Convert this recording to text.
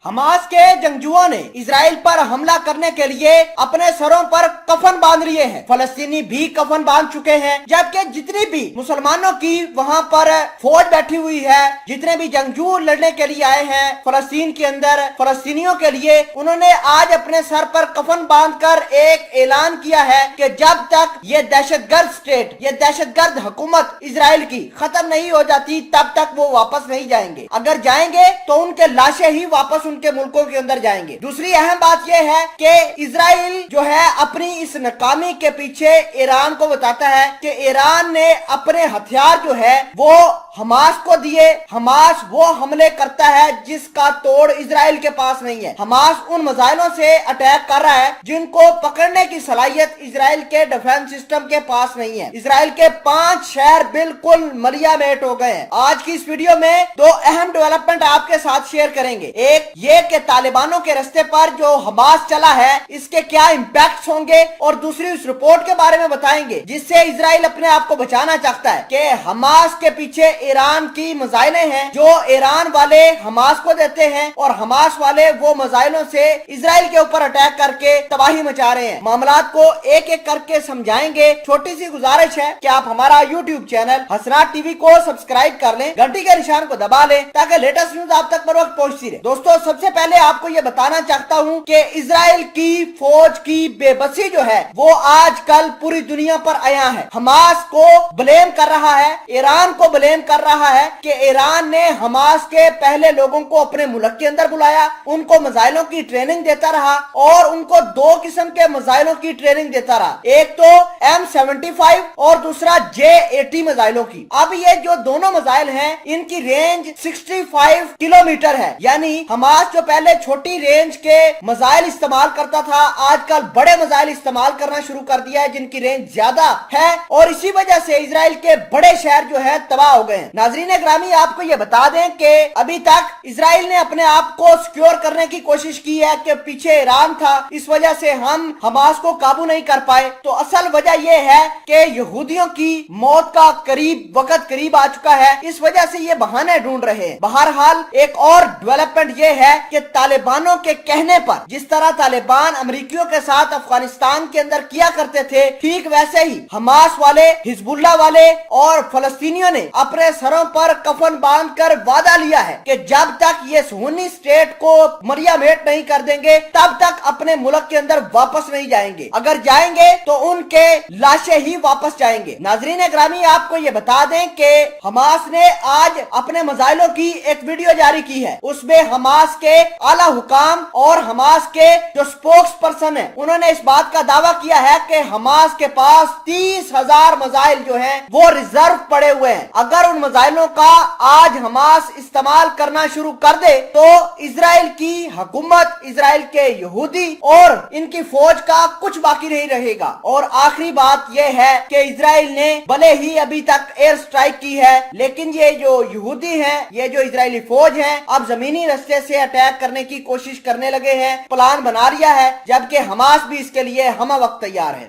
Hamas के जंगजुओं ने Israel पर हमला करने के लिए अपने सरों पर कफन बांध लिए हैं। फलस्तीनी भी कफन बांध चुके हैं, जबकि जितनी भी मुसलमानों की वहां पर फौज बैठी हुई है, जितने भी जंगजू लड़ने के लिए आए हैं फलस्तीन के अंदर फलस्तीनियों के लिए, उन्होंने आज अपने सर पर कफन बांधकर एक ऐलान किया है कि जब तक ये दहशतगर्द स्टेट, ये दहशतगर्द हुकूमत इजराइल की खत्म नहीं हो जाती तब तक वो वापस नहीं जाएंगे। अगर जाएंगे तो उनके लाशें ही वापस उनके मुल्कों के अंदर जाएंगे। दूसरी अहम बात यह है कि इजराइल जो है अपनी इस नाकामी के पीछे ईरान को बताता है कि ईरान ने अपने हथियार जो है वो हमास को दिए। हमास वो हमले करता है जिसका तोड़ इजराइल के पास नहीं है। हमास उन मिसाइलों से अटैक कर रहा है जिनको पकड़ने की सलाहियत इजराइल के डिफेंस सिस्टम के पास नहीं है। इजराइल के 5 शहर बिल्कुल मलियामेट हो गए हैं। आज की इस वीडियो में 2 अहम डेवलपमेंट आपके साथ शेयर करेंगे। एक ये कि तालिबानों के रास्ते पर जो हमास चला है इसके क्या इंपैक्ट होंगे, और दूसरी उस रिपोर्ट के बारे में बताएंगे जिससे इजराइल अपने आप को बचाना चाहता है कि हमास के पीछे ईरान की मिसाइलें हैं जो ईरान वाले हमास को देते हैं और हमास वाले वो मिसाइलों से इजराइल के ऊपर अटैक करके तबाही मचा रहे हैं। मामलात को एक एक करके समझाएंगे। छोटी सी गुजारिश है कि आप हमारा यूट्यूब चैनल हसनात टीवी को सब्सक्राइब कर लें, घंटी के निशान को दबा लें ताकि लेटेस्ट न्यूज आप तक बर वक्त पहुंचती रहे। दोस्तों, सबसे पहले आपको ये बताना चाहता हूं कि इजराइल की फौज की बेबसी जो है वो आजकल पूरी दुनिया पर आया है। हमास को ब्लेम कर रहा है, ईरान को ब्लेम कर रहा है कि ईरान ने हमास के पहले लोगों को अपने मुल्क के अंदर बुलाया, उनको मिसाइलों की ट्रेनिंग देता रहा और उनको 2 किस्म के मिसाइलों की ट्रेनिंग देता रहा। एक तो M75 और दूसरा J80 मिसाइलों की। अब ये जो दोनों मिसाइल हैं इनकी रेंज 65 किलोमीटर है। यानी हमास जो पहले छोटी रेंज के मिसाइल इस्तेमाल करता था आजकल बड़े मिसाइल इस्तेमाल करना शुरू कर दिया है जिनकी रेंज ज्यादा है, और इसी वजह से इजराइल के बड़े शहर जो है तबाह हो गए हैं। नाजरीन ग्रामी, आपको ये बता दें कि अभी तक इजराइल ने अपने आप को सिक्योर करने की कोशिश की है कि पीछे ईरान था, इस वजह से हम हमास को काबू नहीं कर पाए। तो असल वजह यह है कि यहूदियों की मौत का वक्त करीब आ चुका है, इस वजह से ये बहाने ढूंढ रहे हैं। बहरहाल एक और डेवलपमेंट ये है कि तालिबानों के कहने पर जिस तरह तालिबान अमेरिकियों के साथ अफगानिस्तान के अंदर किया करते थे, ठीक वैसे ही हमास वाले, हिजबुल्लाह वाले और फलस्तीनियों ने अपने सरों पर कफन बांधकर वादा लिया है कि जब तक ये सुन्नी स्टेट को मरियामेट नहीं कर देंगे तब तक अपने मुल्क के अंदर वापस नहीं जाएंगे। अगर जाएंगे तो उनके लाशें ही वापस जाएंगे। नाजरीन ग्रामी, आपको ये बता दें कि हमास ने आज अपने मिसाइलों की एक वीडियो जारी की है। उसमें हमास के आला हुकाम और हमास के जो स्पोक्स पर्सन है उन्होंने इस बात का दावा किया है कि हमास के पास 30,000 मिसाइल जो हैं वो रिजर्व पड़े हुए हैं। अगर उन मिसाइलों का आज हमास इस्तेमाल करना शुरू कर दे तो इजराइल की हुकूमत, इजराइल के यहूदी और इनकी फौज का कुछ बाकी नहीं रहेगा। और आखिरी बात यह है कि इजराइल ने भले ही अभी तक एयर स्ट्राइक की है, लेकिन ये जो यहूदी हैं, ये जो इजरायली फौज है अब जमीनी रास्ते से अटैक करने की कोशिश करने लगे हैं, प्लान बना लिया है, जबकि हमास भी इसके लिए हम वक्त तैयार है।